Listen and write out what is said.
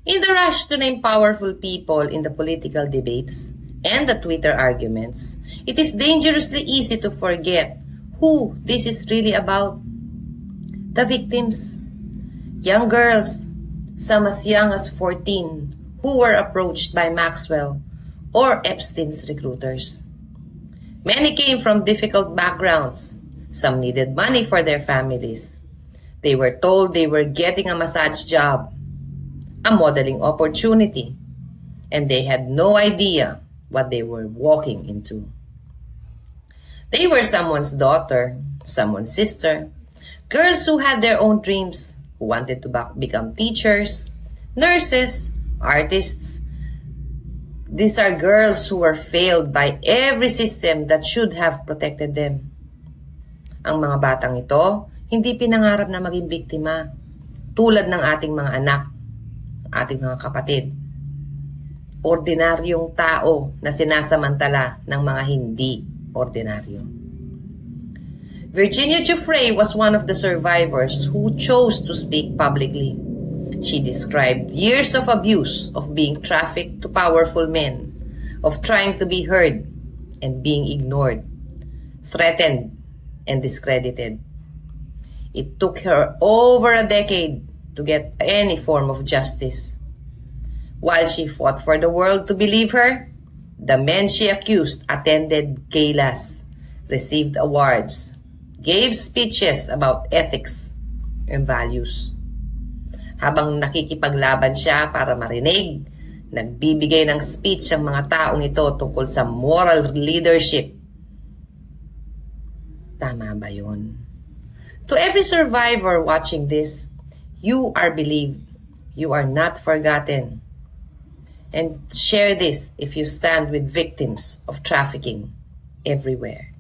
In the rush to name powerful people in the political debates and the Twitter arguments, it is dangerously easy to forget who this is really about. The victims. Young girls, some as young as 14, who were approached by Maxwell or Epstein's recruiters. Many came from difficult backgrounds. Some needed money for their families. They were told they were getting a massage job, a modeling opportunity, and they had no idea what they were walking into. They were someone's daughter, someone's sister, girls who had their own dreams, who wanted to become teachers, nurses, artists. These are girls who were failed by every system that should have protected them. Ang mga batang ito, hindi pinangarap na maging biktima, tulad ng ating mga anak, ating mga kapatid. Ordinaryong tao na sinasamantala ng mga hindi ordinaryo. Virginia Giuffre was one of the survivors who chose to speak publicly. She described years of abuse, of being trafficked to powerful men, of trying to be heard and being ignored, threatened and discredited. It took her over a decade to get any form of justice. While she fought for the world to believe her, the men she accused attended galas, received awards, gave speeches about ethics and values. Habang nakikipaglaban siya para marinig, nagbibigay ng speech ang mga taong ito tungkol sa moral leadership. Tama ba yun? To every survivor watching this, you are believed. You are not forgotten. And share this if you stand with victims of trafficking everywhere.